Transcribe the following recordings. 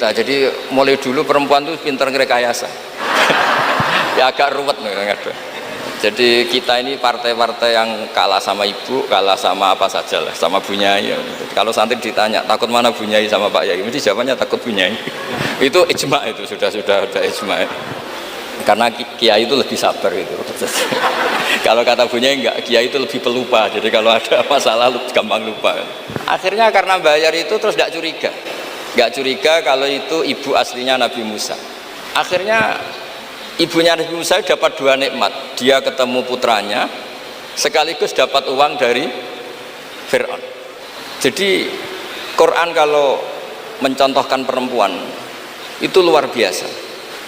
Nah, jadi mulai dulu perempuan tuh pinter ngerekayasa. Ya agak ruwet nih. Jadi kita ini partai-partai yang kalah sama ibu, kalah sama apa saja lah, sama Bunyai. Kalau santri ditanya takut mana Bunyai sama Pak Yai, mesti jawabannya takut Bunyai. Itu ijma, itu sudah ijma. Karena kiai itu lebih sabar itu. Kalau kata Bunyai enggak, kiai itu lebih pelupa. Jadi kalau ada masalah gampang lupa. Akhirnya karena bayar itu terus tidak curiga. Nggak curiga kalau itu ibu aslinya Nabi Musa. Akhirnya ibunya Nabi Musa dapat dua nikmat. Dia ketemu putranya sekaligus dapat uang dari Fir'aun. Jadi Quran kalau mencontohkan perempuan itu luar biasa.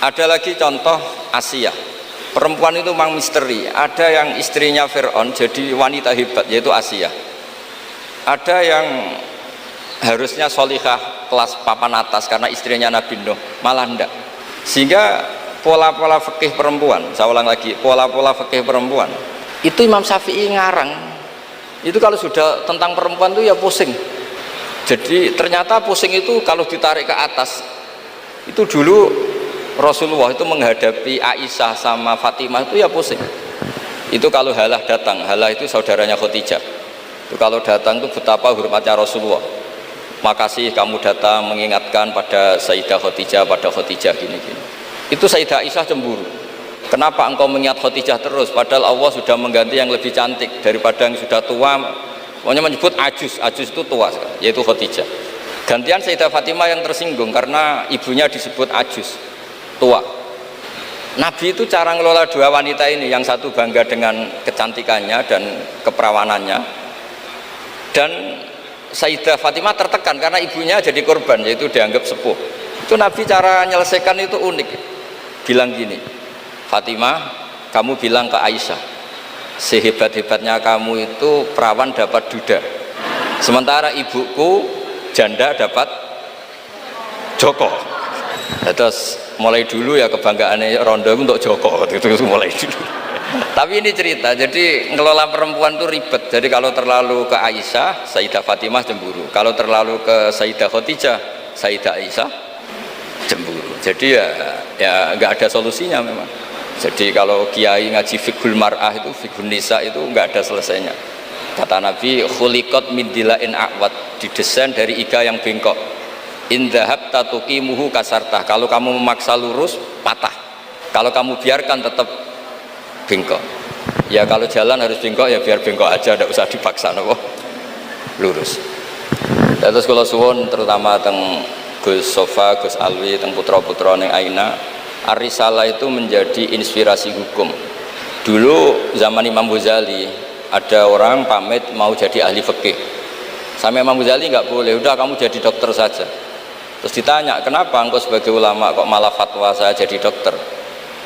Ada lagi contoh Asia. Perempuan itu memang misteri. Ada yang istrinya Fir'aun jadi wanita hebat, yaitu Asia. Ada yang harusnya solihah kelas papan atas karena istrinya Nabi Nuh, malah enggak. Sehingga pola-pola fikih perempuan, saya ulang lagi, pola-pola fikih perempuan itu Imam Syafi'i ngarang itu kalau sudah tentang perempuan itu ya pusing. Jadi ternyata pusing itu kalau ditarik ke atas. Itu dulu Rasulullah itu menghadapi Aisyah sama Fatimah itu ya pusing. Itu kalau Halah datang, Halah itu saudaranya Khadijah. Itu kalau datang itu betapa hormatnya Rasulullah. Makasih kamu datang mengingatkan pada Sayyidah Khadijah, pada Khadijah gini-gini. Itu Sayyidah Aisyah cemburu. Kenapa engkau mengingat Khadijah terus padahal Allah sudah mengganti yang lebih cantik daripada yang sudah tua. Pokoknya menyebut ajus itu tua, yaitu Khadijah. Gantian Sayyidah Fatimah yang tersinggung karena ibunya disebut ajus, tua. Nabi itu cara ngelola dua wanita ini, yang satu bangga dengan kecantikannya dan keperawanannya, dan Sayyidah Fatimah tertekan karena ibunya jadi korban, yaitu dianggap sepuh. Itu Nabi cara menyelesaikan itu unik. Bilang gini, Fatimah, kamu bilang ke Aisyah, sehebat-hebatnya kamu itu perawan dapat duda, sementara ibuku janda dapat Joko. Terus mulai dulu ya kebanggaannya Rondo untuk Joko, itu mulai dulu. Tapi ini cerita, jadi ngelola perempuan itu ribet. Jadi kalau terlalu ke Aisyah, Sayyidah Fatimah cemburu. Kalau terlalu ke Sayyidah Khadijah, Sayyidah Aisyah cemburu. Jadi ya nggak ada solusinya memang. Jadi kalau kiai ngaji fiqhul mar'ah itu, fiqhul nisa itu nggak ada selesainya. Kata Nabi, khuliqat min dila'in a'wad, didesain dari iga yang bengkok. In dhahabta tuqimuhu kasartah. Kalau kamu memaksa lurus, patah. Kalau kamu biarkan tetap bengkok. Ya kalau jalan harus bengkok ya biar bengkok aja, tidak usah dipaksa nopo lurus. Terus kalau suwun terutama teng Gus Sofa, Gus Alwi, teng putra-putra neng Aina, Ar-Risalah itu menjadi inspirasi hukum. Dulu zaman Imam Ghazali ada orang pamit mau jadi ahli fikih. Sama Imam Ghazali nggak boleh, udah kamu jadi dokter saja. Terus ditanya, kenapa engkau sebagai ulama kok malah fatwa saya jadi dokter?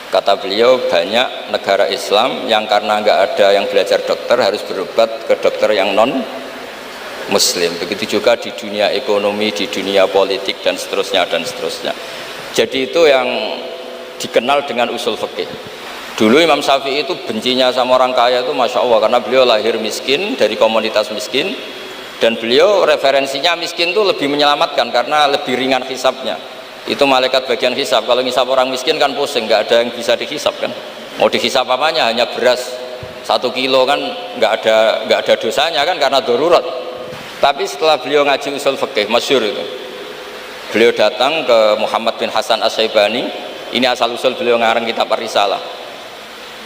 Kata beliau, banyak negara Islam yang karena nggak ada yang belajar dokter harus berobat ke dokter yang non muslim. Begitu juga di dunia ekonomi, di dunia politik dan seterusnya dan seterusnya. Jadi itu yang dikenal dengan usul fikih. Dulu Imam Syafi'i itu bencinya sama orang kaya itu Masya Allah, karena beliau lahir miskin dari komunitas miskin, dan beliau referensinya miskin itu lebih menyelamatkan karena lebih ringan hisabnya. Itu malaikat bagian hisab. Kalau ngisap orang miskin kan pusing, nggak ada yang bisa dihisap kan. Mau dihisap apanya, hanya beras 1 kilo kan nggak ada dosanya kan karena darurat. Tapi setelah beliau ngaji usul fikih masyhur itu, beliau datang ke Muhammad bin Hasan As-Syaibani. Ini asal usul beliau ngarang kitab Ar-Risalah.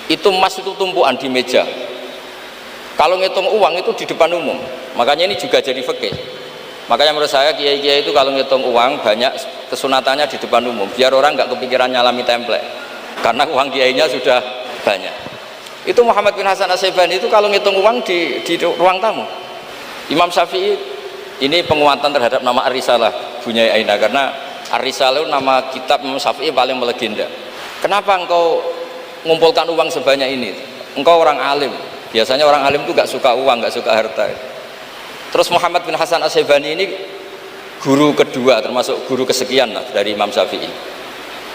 Itu emas itu tumpuan di meja. Kalau ngitung uang itu di depan umum. Makanya ini juga jadi fikih. Makanya menurut saya kiai-kiai itu kalau ngitung uang banyak kesunatannya di depan umum, biar orang nggak kepikiran nyalami template, karena uang kiainya sudah banyak. Itu Muhammad bin Hasan As-Syaibani itu kalau ngitung uang di ruang tamu. Imam Syafi'i ini penguatan terhadap nama Ar-Risalah Bunyai Aina, karena Ar-Risalah itu nama kitab Imam Syafi'i paling melegenda. Kenapa engkau ngumpulkan uang sebanyak ini? Engkau orang alim. Biasanya orang alim itu nggak suka uang, nggak suka harta. Terus Muhammad bin Hasan As-Syaibani ini guru kedua, termasuk guru kesekian lah dari Imam Syafi'i.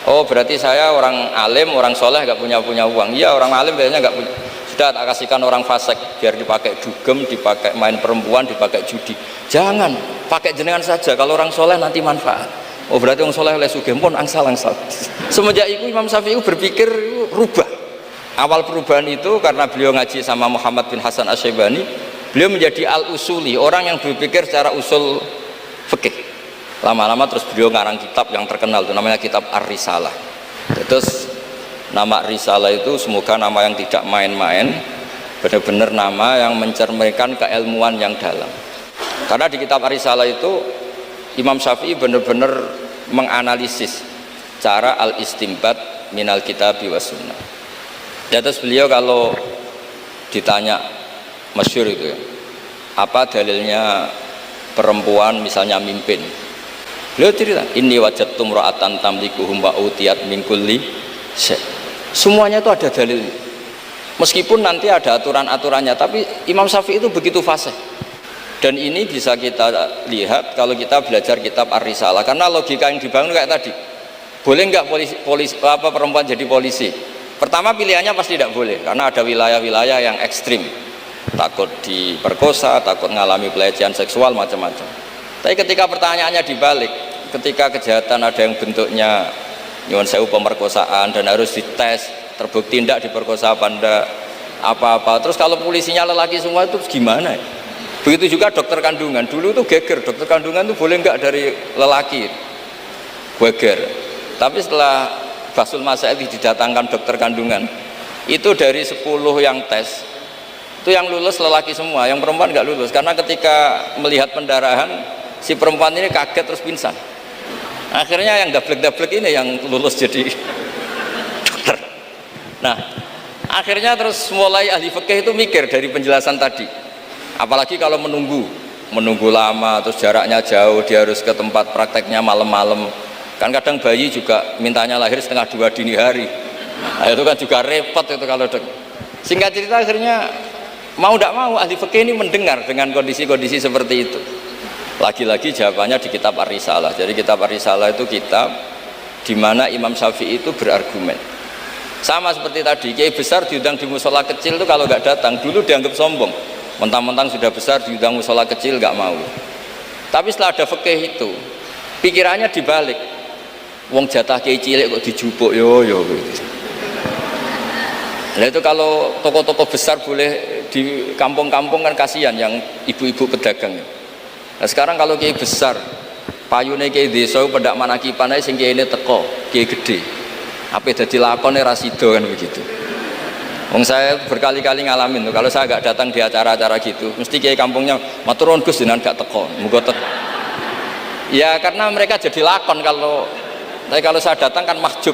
Oh berarti saya orang alim, orang soleh nggak punya uang. Iya, orang alim biasanya nggak punya. Sudah tak kasihkan orang fasik biar dipakai dugem, dipakai main perempuan, dipakai judi. Jangan, pakai jenengan saja. Kalau orang soleh nanti manfaat. Oh berarti orang soleh oleh sugih pun angsal-angsal. Semenjak itu Imam Syafi'i berpikir rubah. Awal perubahan itu karena beliau ngaji sama Muhammad bin Hasan Asy-Syaibani, beliau menjadi al-usuli, orang yang berpikir secara usul fikih. Lama-lama terus beliau ngarang kitab yang terkenal itu namanya kitab Ar-Risalah. Terus nama Risalah itu semoga nama yang tidak main-main, benar-benar nama yang mencerminkan keilmuan yang dalam. Karena di kitab Ar-Risalah itu Imam Syafi'i benar-benar menganalisis cara al-istimbat minal kitabi was sunnah. Ya, terus beliau kalau ditanya masyhur itu ya, apa dalilnya perempuan misalnya mimpin, beliau cerita ini wajadtum ra'atan tamlikuhum wa utiyat min kulli syai'. Semuanya itu ada dalilnya, meskipun nanti ada aturan-aturannya, tapi Imam Syafi'i itu begitu fasih. Dan ini bisa kita lihat kalau kita belajar kitab Ar-Risalah, karena logika yang dibangun kayak tadi. Boleh nggak perempuan jadi polisi? Pertama pilihannya pasti tidak boleh, karena ada wilayah-wilayah yang ekstrim, takut diperkosa, takut mengalami pelecehan seksual macam-macam. Tapi ketika pertanyaannya dibalik, ketika kejahatan ada yang bentuknya nyuwun sewu pemerkosaan dan harus dites, terbukti tidak diperkosa apa enggak, apa-apa. Terus kalau polisinya lelaki semua itu gimana? Begitu juga dokter kandungan, dulu tuh geger, dokter kandungan tuh boleh nggak dari lelaki, geger. Tapi setelah Basul Masail didatangkan dokter kandungan, itu dari 10 yang tes, itu yang lulus lelaki semua, yang perempuan nggak lulus. Karena ketika melihat pendarahan, si perempuan ini kaget terus pingsan. Akhirnya yang dablek-dablek ini yang lulus jadi dokter. Nah, akhirnya terus mulai ahli fikih itu mikir dari penjelasan tadi. Apalagi kalau menunggu lama, terus jaraknya jauh, dia harus ke tempat prakteknya malam-malam. Kan kadang bayi juga mintanya lahir setengah 2 dini hari. Nah, itu kan juga repot itu kalau singkat cerita akhirnya mau tidak mau ahli fikih ini mendengar dengan kondisi-kondisi seperti itu. Lagi-lagi jawabannya di kitab Ar-Risalah. Jadi kitab Ar-Risalah itu kitab di mana Imam Syafi'i itu berargumen. Sama seperti tadi, kiai besar diundang di musola kecil itu kalau nggak datang, dulu dianggap sombong. Mentang-mentang sudah besar diundang musola kecil nggak mau. Tapi setelah ada fikih itu, pikirannya dibalik. Wong jatah kiai cilik kok dijupuk yo. Nah itu kalau toko-toko besar boleh di kampung-kampung kan kasihan yang ibu-ibu pedagang. Nah sekarang kalau kiai besar, payune kiai desa pendak manakipan ae sing kiai ini teko, kiai gede. Apa dadi lakone ra sida kan begitu. Wong saya berkali-kali ngalamin tuh, kalau saya nggak datang di acara-acara gitu, mesti kiai kampungnya matur nuwun Gus jenengan gak teko, muga teko. Ya karena mereka jadi lakon tapi kalau saya datang kan mahjub.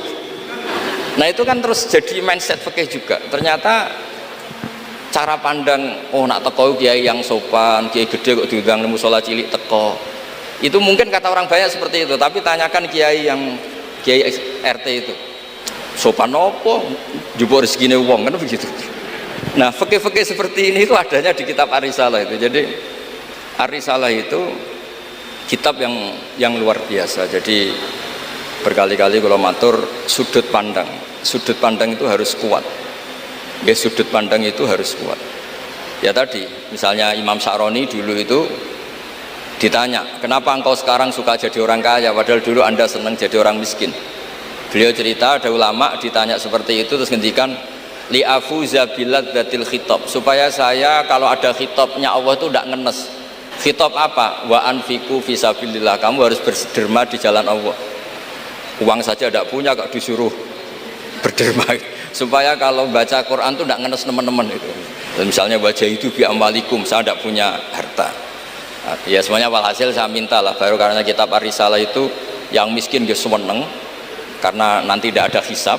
Nah itu kan terus jadi mindset fikih juga. Ternyata cara pandang, oh nak teko kiai yang sopan, kiai gede kok diundang musola cilik teko. Itu mungkin kata orang banyak seperti itu, tapi tanyakan kiai RT itu. Sopan opo jupuk rezekine wong kan begitu. Nah fikih-fikih seperti ini itu adanya di kitab Ar-Risalah itu. Jadi Ar-Risalah itu kitab yang luar biasa. Jadi berkali-kali kalau matur sudut pandang itu harus kuat ya, sudut pandang itu harus kuat ya. Tadi misalnya Imam Sa'roni dulu itu ditanya, kenapa engkau sekarang suka jadi orang kaya padahal dulu anda senang jadi orang miskin. Beliau cerita ada ulama ditanya seperti itu terus ngendikan li'afuza biladzatil khitab, supaya saya kalau ada khitabnya Allah itu tidak ngenes. Khitab apa? Wa anfiku fisabilillah, kamu harus berderma di jalan Allah. Uang saja tidak punya kok disuruh berderma, supaya kalau baca Quran itu tidak ngenes teman-teman itu. Dan misalnya wajah itu bi amwalikum, saya tidak punya harta. Nah, ya semuanya walhasil saya minta lah, baru karena kitab Ar-Risalah itu yang miskin dia seneng karena nanti tidak ada hisab,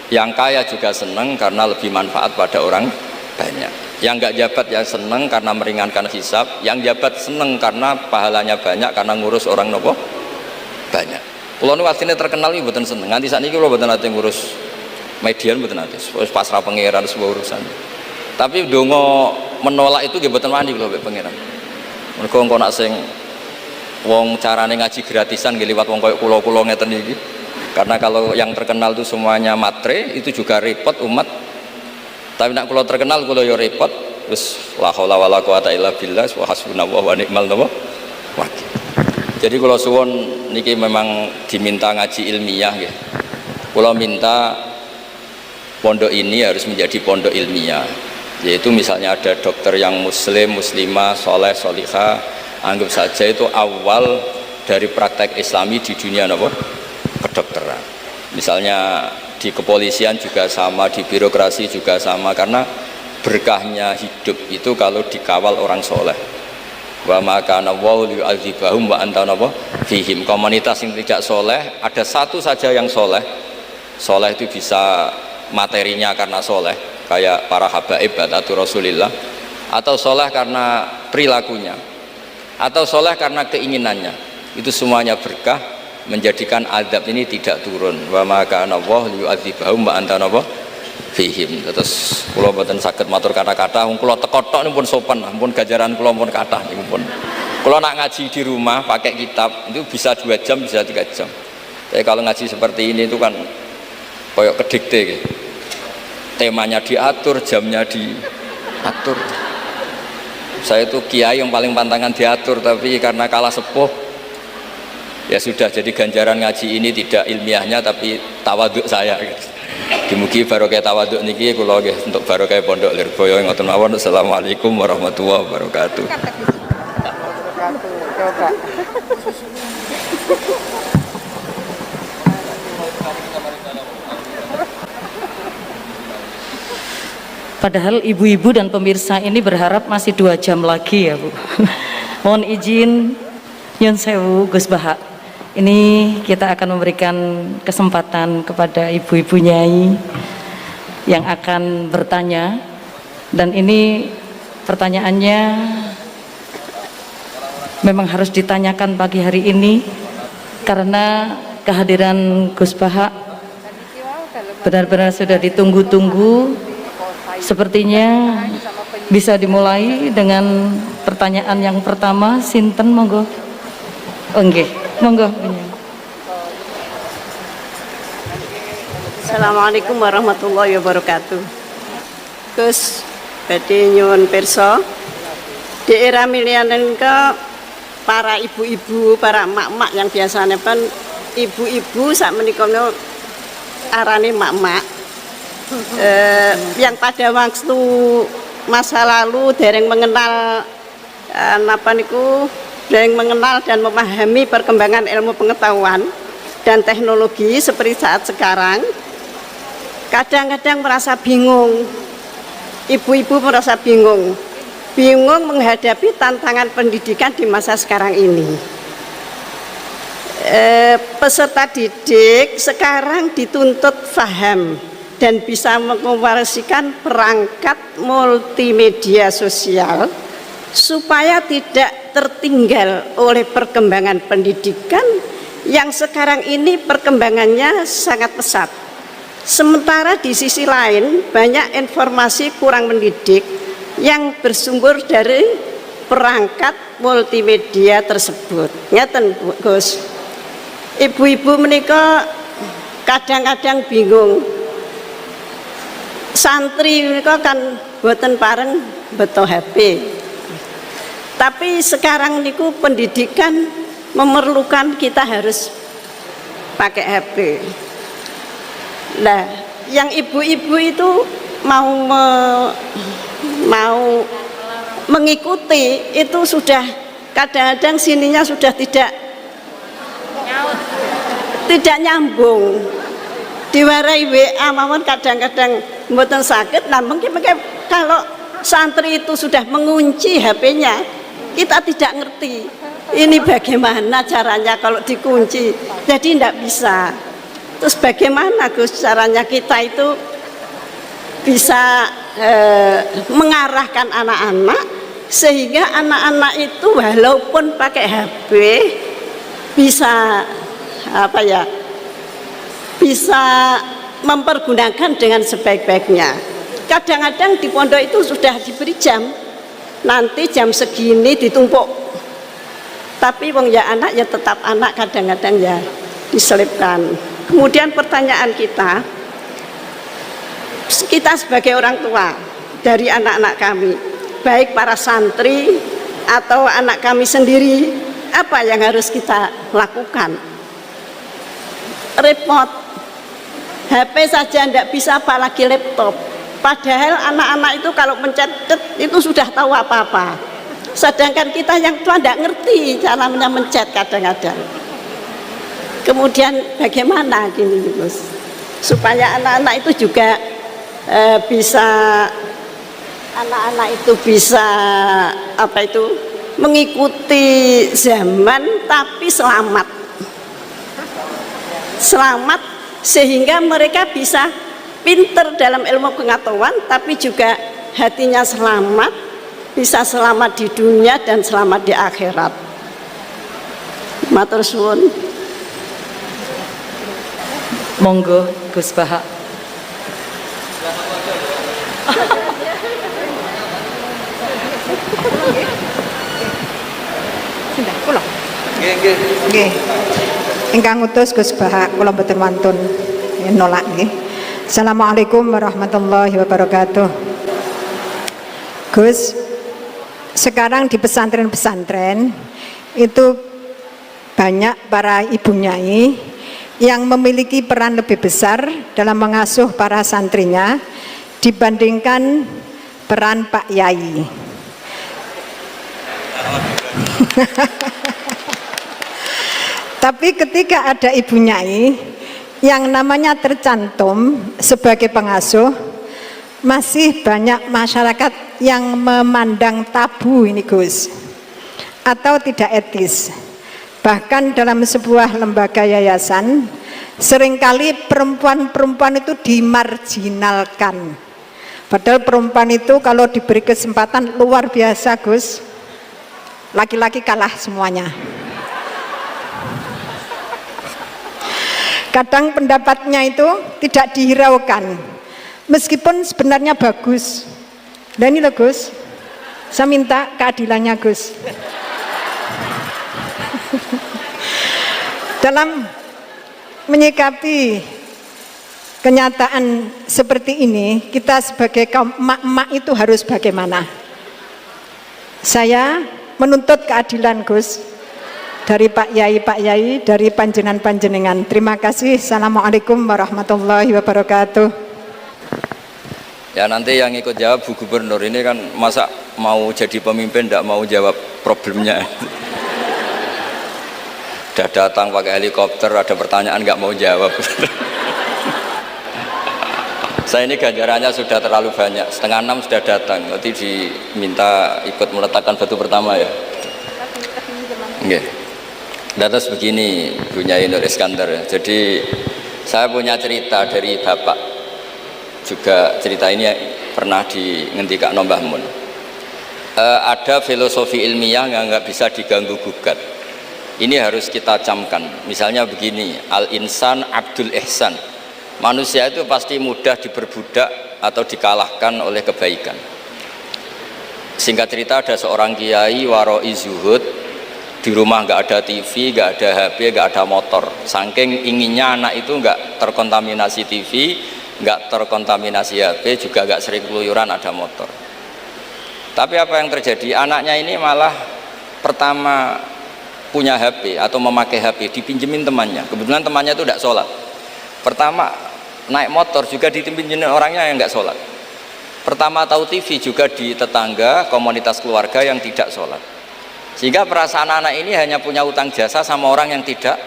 yang kaya juga seneng karena lebih manfaat pada orang banyak, yang nggak jabat ya seneng karena meringankan hisab, yang jabat seneng karena pahalanya banyak karena ngurus orang nopo banyak. Kalau nu aslinya terkenal ini bukan seneng. Nanti saat ini kalau bukan nanti ngurus median bukan nanti, pasrah pangeran sebuah urusan. Tapi dongo menolak itu gak bukan wani kalau pangeran. Mereka engkau nak sing wong carane ngaji gratisan gak liwat wong koyok kulo ngeten iki. Karena kalau yang terkenal itu semuanya matre, itu juga repot umat. Tapi nak kulo terkenal kulo yo repot. Terus la haula wala quwata illa billah wa hasbunallahu wa ni'mal wakil. Jadi kalau suwon niki memang diminta ngaji ilmiah ya. Kalau minta pondok ini harus menjadi pondok ilmiah. Yaitu misalnya ada dokter yang muslim, muslimah, soleh, solihah, anggap saja itu awal dari praktek islami di dunia apa? Kedokteran. Misalnya di kepolisian juga sama, di birokrasi juga sama, karena berkahnya hidup itu kalau dikawal orang soleh. Wa maka nawau yu'adzibahum wa anta fihim. Komunitas yang tidak soleh, ada satu saja yang soleh. Soleh itu bisa materinya karena soleh, kayak para habaib batatu Rasulillah, atau soleh karena perilakunya, atau soleh karena keinginannya. Itu semuanya berkah, menjadikan azab ini tidak turun. Wa maka nawau yu'adzibahum wa anta fihim. Terus kula mboten saged matur kata-kata, wong kula teko tok pun sopan, pun gajaran kula pun kathah niku pun. Kula nak ngaji di rumah pakai kitab itu bisa 2 jam, bisa 3 jam. Tapi kalau ngaji seperti ini itu kan koyok kedikte gitu. Temanya diatur, jamnya diatur. Saya itu kiai yang paling pantangan diatur, tapi karena kalah sepuh ya sudah, jadi ganjaran ngaji ini tidak ilmiahnya tapi tawaduk saya gitu. Dimugi barokah tawaduk niki kula nggih untuk barokah pondok Lirboyo ngoten mawon. Assalamualaikum warahmatullahi wabarakatuh. Padahal ibu-ibu dan pemirsa ini berharap masih 2 jam lagi ya Bu. Mohon izin nyun sewu Gus Baha. Ini kita akan memberikan kesempatan kepada ibu-ibu nyai yang akan bertanya, dan ini pertanyaannya memang harus ditanyakan pagi hari ini karena kehadiran Gus Baha benar-benar sudah ditunggu-tunggu. Sepertinya bisa dimulai dengan pertanyaan yang pertama. Sinten monggo? Oh nggih, monggo. Assalamualaikum warahmatullahi wabarakatuh. Gus badhe nyuwun pirsa, di era milenial ke para ibu-ibu, para emak-emak yang biasanya kan ibu-ibu sak menika arane emak-emak, yang pada waktu masa lalu dereng mengenal napa niku, dereng mengenal dan memahami perkembangan ilmu pengetahuan dan teknologi seperti saat sekarang, kadang-kadang merasa bingung. Ibu-ibu merasa bingung menghadapi tantangan pendidikan di masa sekarang ini. Peserta didik sekarang dituntut paham dan bisa mengoperasikan perangkat multimedia sosial supaya tidak tertinggal oleh perkembangan pendidikan yang sekarang ini perkembangannya sangat pesat. Sementara di sisi lain banyak informasi kurang mendidik yang bersumber dari perangkat multimedia tersebut. Ngeten Gus, ibu-ibu menika kadang-kadang bingung. Santri menika kan boten pareng beto HP. Tapi sekarang niku pendidikan memerlukan kita harus pakai HP. Nah, yang ibu-ibu itu mau mengikuti itu sudah kadang-kadang sininya sudah tidak nyambung. Diwarai WA mawon kadang-kadang mboten sakit. Nah, mungkin kalau santri itu sudah mengunci HP-nya, kita tidak ngerti ini bagaimana caranya kalau dikunci, jadi tidak bisa. Terus bagaimana Gus caranya kita itu bisa mengarahkan anak-anak sehingga anak-anak itu walaupun pakai HP bisa bisa mempergunakan dengan sebaik-baiknya. Kadang-kadang di pondok itu sudah diberi jam, nanti jam segini ditumpuk, tapi wong ya anak ya tetap anak, kadang-kadang ya diselipkan. Kemudian pertanyaan kita sebagai orang tua dari anak-anak kami, baik para santri atau anak kami sendiri apa yang harus kita lakukan? Repot. HP saja tidak bisa, apalagi laptop. Padahal anak-anak itu kalau mencet itu sudah tahu apa-apa. Sedangkan kita yang tua tidak ngerti caranya mencet kadang-kadang. Kemudian bagaimana gini Gus, supaya anak-anak itu juga bisa apa itu mengikuti zaman tapi selamat sehingga mereka bisa pinter dalam ilmu pengetahuan tapi juga hatinya selamat, bisa selamat di dunia dan selamat di akhirat. Matur suwun. Monggo Gus Bahak. Nggih. Ingkang utus Gus Bahak kula mboten wantun nolak nggih. Assalamualaikum warahmatullahi wabarakatuh. Gus, sekarang di pesantren-pesantren itu banyak para ibu nyai yang memiliki peran lebih besar dalam mengasuh para santrinya dibandingkan peran Pak Yai. Tapi ketika ada ibu nyai yang namanya tercantum sebagai pengasuh, masih banyak masyarakat yang memandang tabu ini Gus, atau tidak etis. Bahkan dalam sebuah lembaga yayasan seringkali perempuan-perempuan itu dimarginalkan. Padahal perempuan itu kalau diberi kesempatan luar biasa Gus, laki-laki kalah semuanya. Kadang pendapatnya itu tidak dihiraukan, meskipun sebenarnya bagus. Dan ini loh Gus, saya minta keadilannya Gus. Dalam menyikapi kenyataan seperti ini, kita sebagai kaum emak-emak itu harus bagaimana? Saya menuntut keadilan Gus, dari Pak Yai, dari panjenengan. Terima kasih. Assalamualaikum warahmatullahi wabarakatuh. Ya nanti yang ikut jawab Bu Gubernur ini kan masa mau jadi pemimpin tidak mau jawab problemnya. Udah datang pakai helikopter, ada pertanyaan nggak mau jawab. Saya ini ganjarannya sudah terlalu banyak, 5:30 sudah datang, nanti diminta ikut meletakkan batu pertama ya. Oke. Terus begini Bu Nyai Nur Iskandar, jadi saya punya cerita dari Bapak juga, cerita ini pernah ngendikak Mbah Mun. Ada filosofi ilmiah yang nggak bisa diganggu gugat, ini harus kita camkan. Misalnya begini, al-insan abdul ihsan, manusia itu pasti mudah diperbudak atau dikalahkan oleh kebaikan. Singkat cerita, ada seorang kiai waroi zuhud, di rumah nggak ada TV, nggak ada HP, nggak ada motor. Saking inginnya anak itu nggak terkontaminasi TV, nggak terkontaminasi HP, juga nggak sering keluyuran ada motor. Tapi apa yang terjadi? Anaknya ini malah pertama punya HP atau memakai HP dipinjemin temannya. Kebetulan temannya itu tidak sholat. Pertama naik motor juga dipinjemin orangnya yang nggak sholat. Pertama tahu TV juga di tetangga, komunitas keluarga yang tidak sholat. Sehingga perasaan anak ini hanya punya utang jasa sama orang yang tidak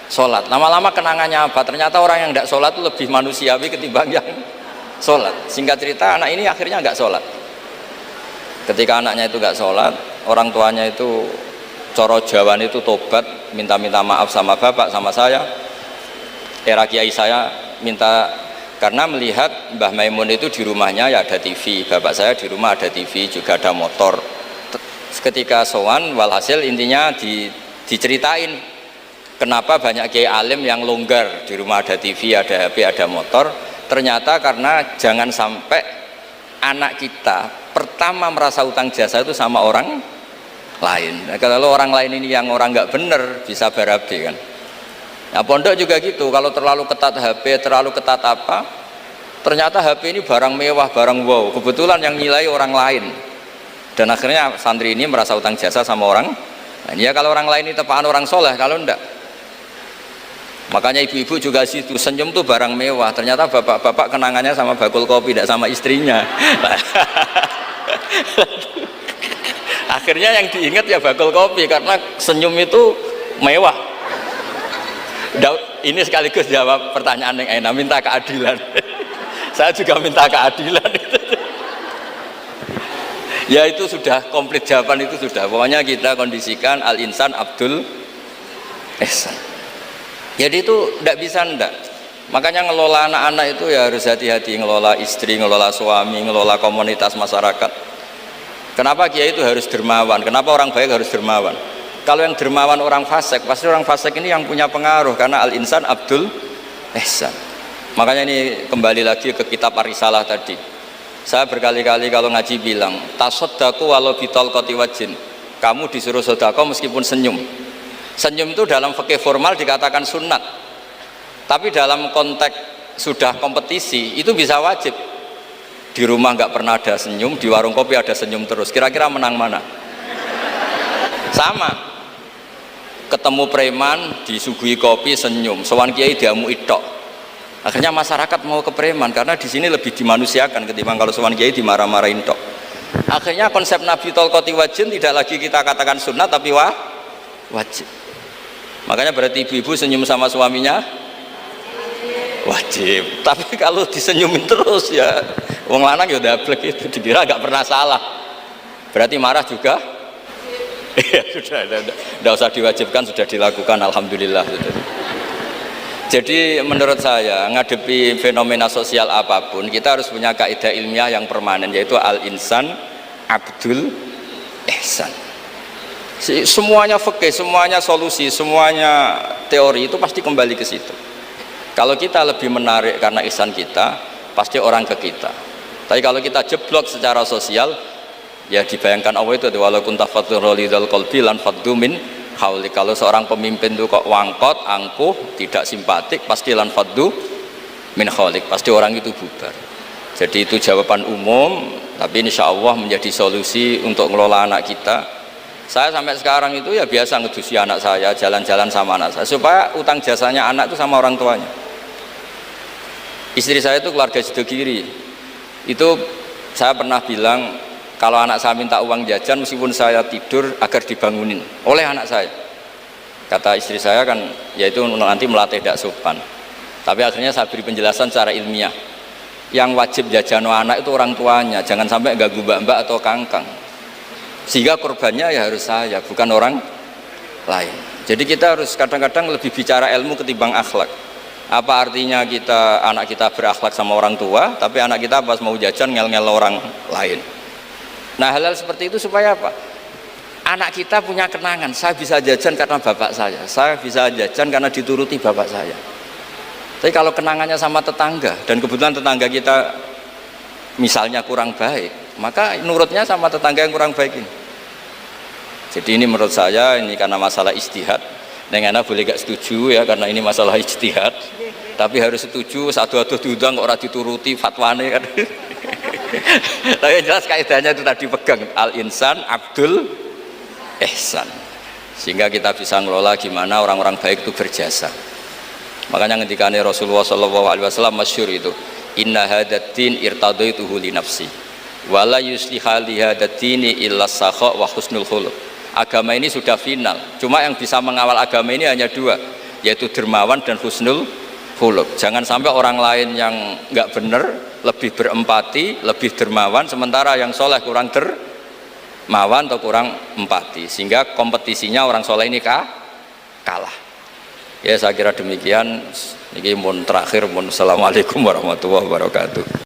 sholat. Lama-lama kenangannya apa? Ternyata orang yang tidak sholat itu lebih manusiawi ketimbang yang sholat. Singkat cerita, anak ini akhirnya nggak sholat. Ketika anaknya itu nggak sholat, orang tuanya itu coro jawan itu tobat, minta-minta maaf sama bapak, sama saya. Era kiai saya minta, karena melihat Mbah Maimun itu di rumahnya ya ada TV, bapak saya di rumah ada TV, juga ada motor. Ketika sowan, walhasil intinya diceritain kenapa banyak kiai alim yang longgar, di rumah ada TV, ada HP, ada motor. Ternyata karena jangan sampai anak kita pertama merasa utang jasa itu sama orang lain. Nah, kalau orang lain ini yang orang nggak bener bisa berabe kan. Nah pondok juga gitu, kalau terlalu ketat HP, terlalu ketat apa, ternyata HP ini barang mewah, barang wow, kebetulan yang nilai orang lain. Dan akhirnya santri ini merasa utang jasa sama orang Nah, ya kalau orang lain ini tepaan orang soleh, kalau enggak. Makanya ibu-ibu juga situ, senyum tuh barang mewah. Ternyata bapak-bapak kenangannya sama bakul kopi, tidak sama istrinya. Akhirnya yang diingat ya bakul kopi, karena senyum itu mewah. Ini sekaligus jawab pertanyaan yang enak, minta keadilan. Saya juga minta keadilan. Ya itu sudah komplit, jawaban itu sudah. Pokoknya kita kondisikan al-insan Abdul Ihsan. Jadi itu tidak bisa ndak. Makanya ngelola anak-anak itu ya harus hati-hati, ngelola istri, ngelola suami, ngelola komunitas masyarakat. Kenapa kiai itu harus dermawan? Kenapa orang baik harus dermawan? Kalau yang dermawan orang fasik, pasti orang fasik ini yang punya pengaruh, karena al-insan Abdul Ihsan. Makanya ini kembali lagi ke kitab Ar-Risalah tadi. Saya berkali-kali kalau ngaji bilang, tasaddaku walau bitalqati wajhin. Kamu disuruh sedekah meskipun senyum. Senyum itu dalam fikih formal dikatakan sunat, tapi dalam konteks sudah kompetisi itu bisa wajib. Di rumah nggak pernah ada senyum, di warung kopi ada senyum terus. Kira-kira menang mana? Sama. Ketemu preman disuguhi kopi senyum, sowan kiai diamu itok. Akhirnya masyarakat mau ke preman karena di sini lebih dimanusiakan ketimbang kalau sowan kiai dimarah-marahin tok. Akhirnya konsep Nabi Tolkoti Wajin tidak lagi kita katakan sunat tapi wajib. Makanya berarti ibu-ibu senyum sama suaminya wajib. Tapi kalau disenyumin terus ya wong lanang ya udah blek itu, dikira nggak pernah salah. Berarti marah juga. Ya sudah usah diwajibkan, sudah dilakukan, alhamdulillah. Jadi menurut saya ngadepi fenomena sosial apapun kita harus punya kaidah ilmiah yang permanen, yaitu al-insan Abdul Ihsan. Semuanya fikih, semuanya solusi, semuanya teori itu pasti kembali ke situ. Kalau kita lebih menarik karena ihsan kita, pasti orang ke kita. Tapi kalau kita jeblok secara sosial, ya dibayangkan Allah itu walau kunta faturolidal qalbi lan faddu min haulik. Kalau seorang pemimpin itu kok wangkot, angkuh, tidak simpatik, pasti lan faddu min haulik, pasti orang itu bubar. Jadi itu jawaban umum, tapi insya Allah menjadi solusi untuk ngelola anak kita. Saya sampai sekarang itu ya biasa ngedusi anak saya, jalan-jalan sama anak saya, supaya utang jasanya anak itu sama orang tuanya. Istri saya itu keluarga Sidogiri. Itu saya pernah bilang, kalau anak saya minta uang jajan meskipun saya tidur agar dibangunin oleh anak saya. Kata istri saya kan, yaitu nanti melatih tidak sopan. Tapi akhirnya saya beri penjelasan secara ilmiah. Yang wajib jajan anak itu orang tuanya, jangan sampai ganggu mbak-mbak atau kangkang. Sehingga korbannya ya harus saya, bukan orang lain. Jadi kita harus kadang-kadang lebih bicara ilmu ketimbang akhlak. Apa artinya anak kita berakhlak sama orang tua, tapi anak kita pas mau jajan ngel-ngel orang lain. Nah hal-hal seperti itu supaya apa? Anak kita punya kenangan, saya bisa jajan karena bapak saya bisa jajan karena dituruti bapak saya. Tapi kalau kenangannya sama tetangga, dan kebetulan tetangga kita misalnya kurang baik, maka nurutnya sama tetangga yang kurang baik ini. Jadi ini menurut saya ini karena masalah ijtihad. Neng ana boleh gak setuju ya karena ini masalah ijtihad. Tapi harus setuju, satu-satu diundang kok ora dituruti fatwane kan. Tapi jelas kaidahnya itu tadi pegang al-insan Abdul Ihsan. Sehingga kita bisa ngelola gimana orang-orang baik itu berjasa. Makanya ketika Rasulullah SAW masyhur itu, inna hadatin irtadaituhu li nafsi wala yusliha li hadatini illa sakha wa husnul khuluq. Agama ini sudah final, cuma yang bisa mengawal agama ini hanya dua, yaitu dermawan dan husnul khuluq. Jangan sampai orang lain yang nggak benar lebih berempati, lebih dermawan, sementara yang soleh kurang dermawan atau kurang empati, sehingga kompetisinya orang soleh ini kalah. Ya saya kira demikian. Ini mohon terakhir, mohon assalamualaikum warahmatullahi wabarakatuh.